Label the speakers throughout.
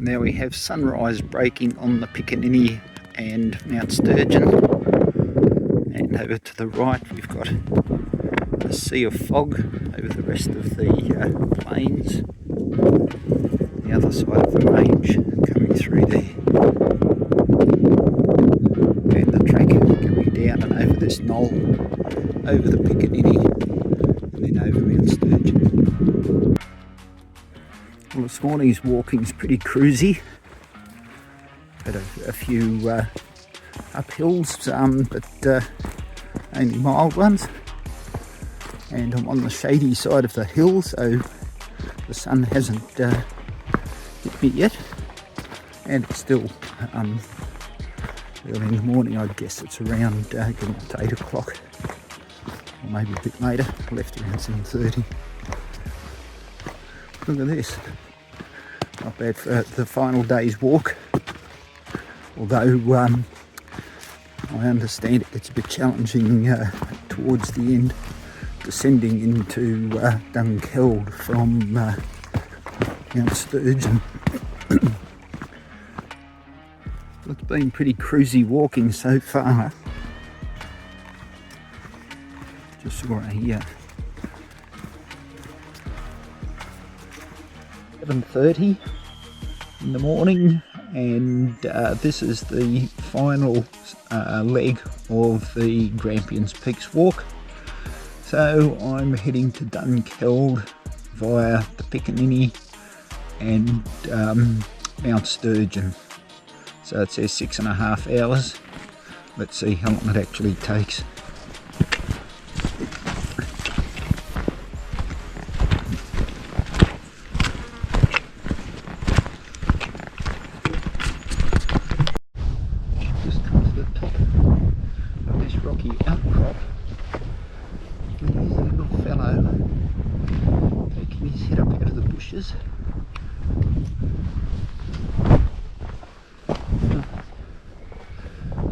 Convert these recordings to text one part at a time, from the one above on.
Speaker 1: Now we have sunrise breaking on the Piccaninny and Mount Sturgeon, and over to the right we've got a sea of fog over the rest of the plains, the other side of the range coming through there, and the track coming down and over this knoll, over the Piccaninny and then over Mount Sturgeon. Well, this morning's walking is pretty cruisy. Had a few uphills, but only mild ones. And I'm on the shady side of the hill, so the sun hasn't hit me yet. And it's still early in the morning. I guess it's around getting up to 8 o'clock, or maybe a bit later. I left around 7:30. Look at this. Not bad for the final day's walk. Although I understand it gets a bit challenging towards the end, descending into Dunkeld from Mount Sturgeon. It's been pretty cruisy walking so far. Just saw it here. 7:30 in the morning, and this is the final leg of the Grampians Peaks walk. So I'm heading to Dunkeld via the Piccaninny and Mount Sturgeon. So it says 6.5 hours. Let's see how long it actually takes. Rocky outcrop. There's a little fellow taking his head up out of the bushes.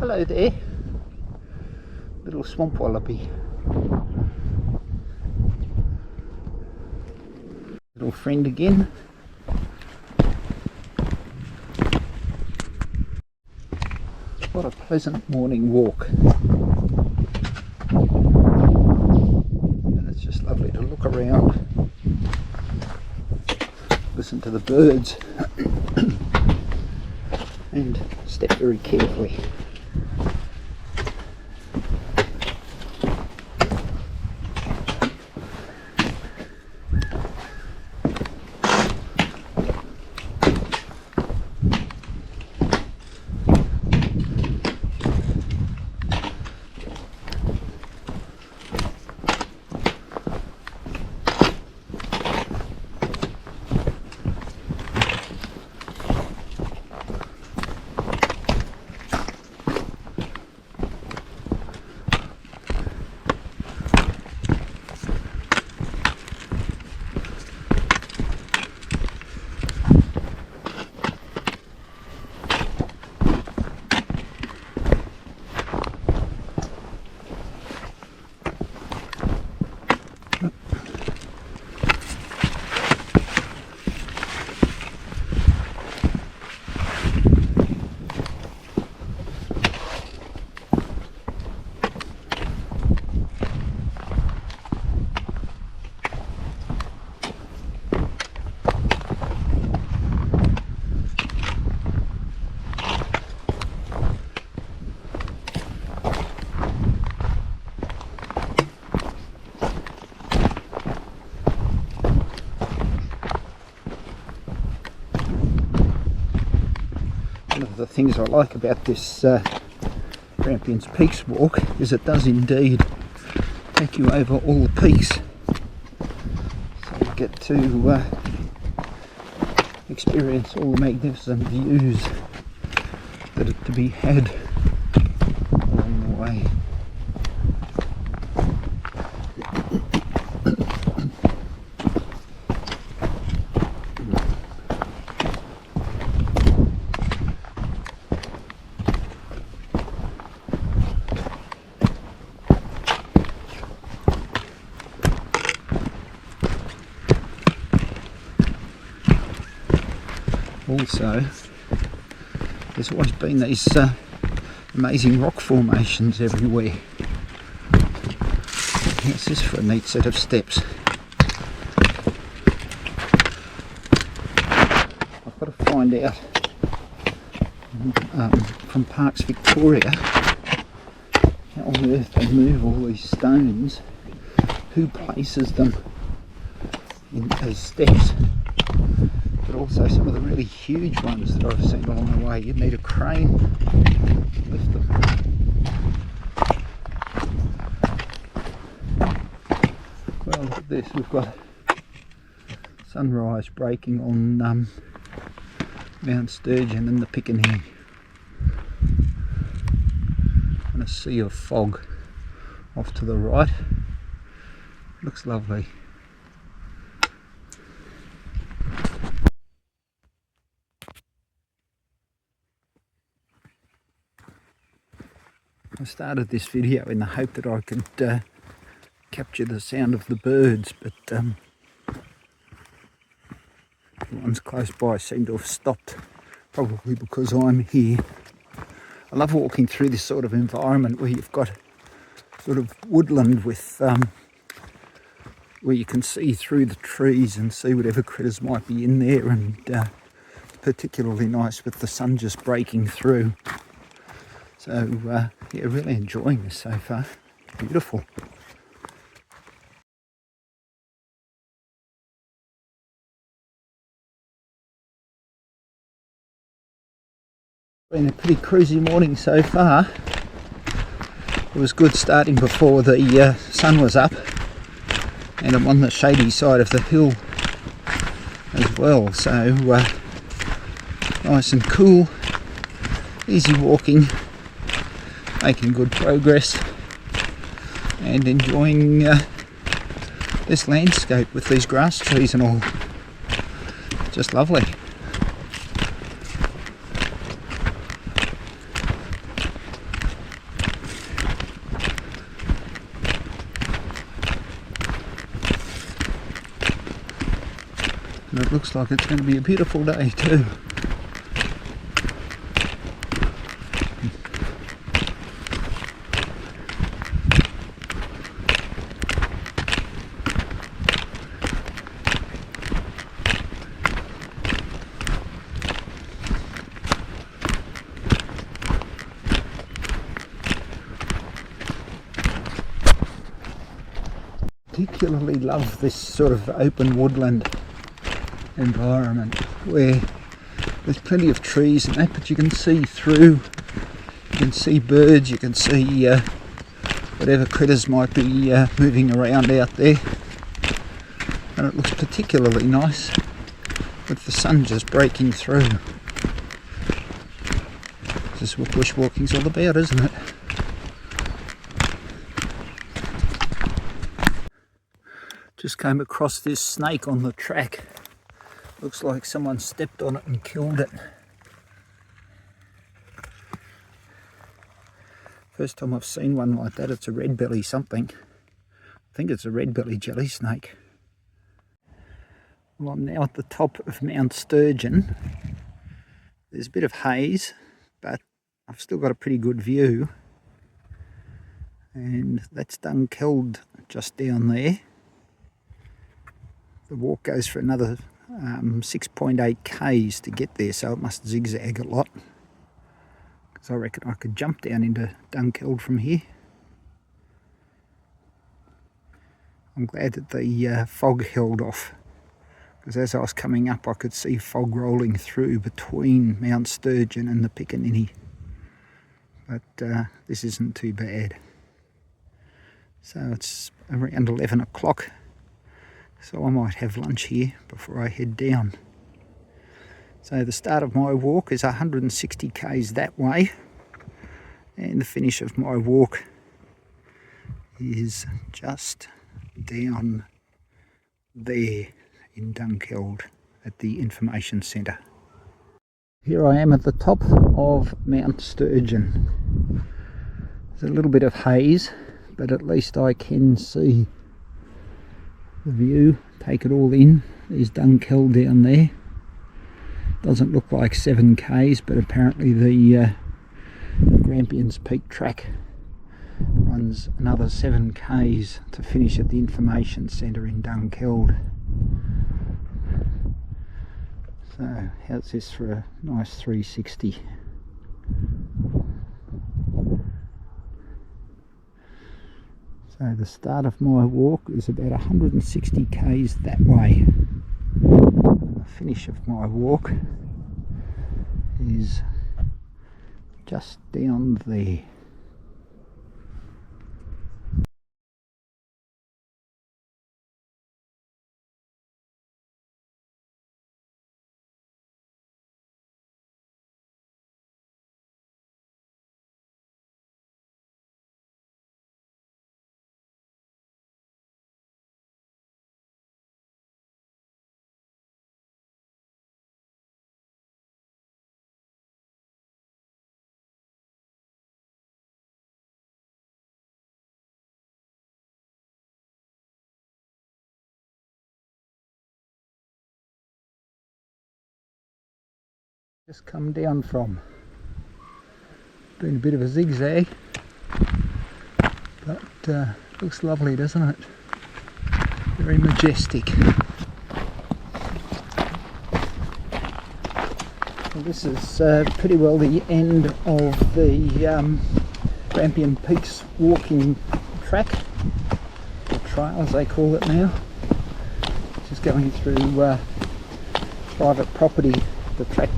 Speaker 1: Hello there, little swamp wallaby. Little friend again. What a pleasant morning walk. And it's just lovely to look around, listen to the birds, and step very carefully. One of the things I like about this Grampians Peaks walk is it does indeed take you over all the peaks, so you get to experience all the magnificent views that are to be had along the way. Also, there's always been these amazing rock formations everywhere. What's this for a neat set of steps? I've got to find out from Parks Victoria how on earth they move all these stones, who places them as steps, but also some of the really huge ones that I've seen along the way. You'd need a crane to lift them. Well, look at this, we've got sunrise breaking on Mount Sturgeon and the Piccaninny, and a sea of fog off to the right. Looks lovely. I started this video in the hope that I could capture the sound of the birds, but the ones close by seem to have stopped, probably because I'm here. I love walking through this sort of environment where you've got sort of woodland with where you can see through the trees and see whatever critters might be in there, and particularly nice with the sun just breaking through. So yeah, really enjoying this so far. Beautiful. Been a pretty cruisy morning so far. It was good starting before the sun was up, and I'm on the shady side of the hill as well, so nice and cool, easy walking, making good progress, and enjoying this landscape with these grass trees and all. Just lovely. And it looks like it's going to be a beautiful day too. Particularly love this sort of open woodland environment where there's plenty of trees and that, but you can see through, you can see birds, you can see whatever critters might be moving around out there, and it looks particularly nice with the sun just breaking through. This is what bushwalking's all about, isn't it? Just came across this snake on the track. Looks like someone stepped on it and killed it. First time I've seen one like that. It's a red belly something. I think it's a red belly jelly snake. Well, I'm now at the top of Mount Sturgeon. There's a bit of haze, but I've still got a pretty good view. And that's Dunkeld just down there. The walk goes for another 6.8 k's to get there, so it must zigzag a lot, because I reckon I could jump down into Dunkeld from here. I'm glad that the fog held off, because as I was coming up I could see fog rolling through between Mount Sturgeon and the Piccaninny, but this isn't too bad. So it's around 11 o'clock. So I might have lunch here before I head down. So the start of my walk is 160 k's that way, and the finish of my walk is just down there in Dunkeld at the information centre. Here I am at the top of Mount Sturgeon. There's a little bit of haze, but at least I can see the view, take it all in. There's Dunkeld down there, Doesn't look like 7 k's, but apparently the Grampians Peak track runs another 7 k's to finish at the information centre in Dunkeld. So how's this for a nice 360? So the start of my walk is about 160 k's that way. And the finish of my walk is just down there. Just come down from. Been a bit of a zigzag, but looks lovely, doesn't it? Very majestic. Well, this is pretty well the end of the Grampian Peaks walking track, or trail as they call it now. Just going through private property. The track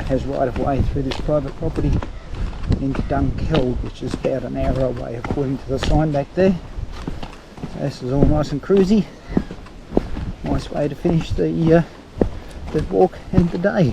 Speaker 1: has right of way through this private property into Dunkeld, which is about an hour away according to the sign back there. So this is all nice and cruisy. Nice way to finish the walk and the day.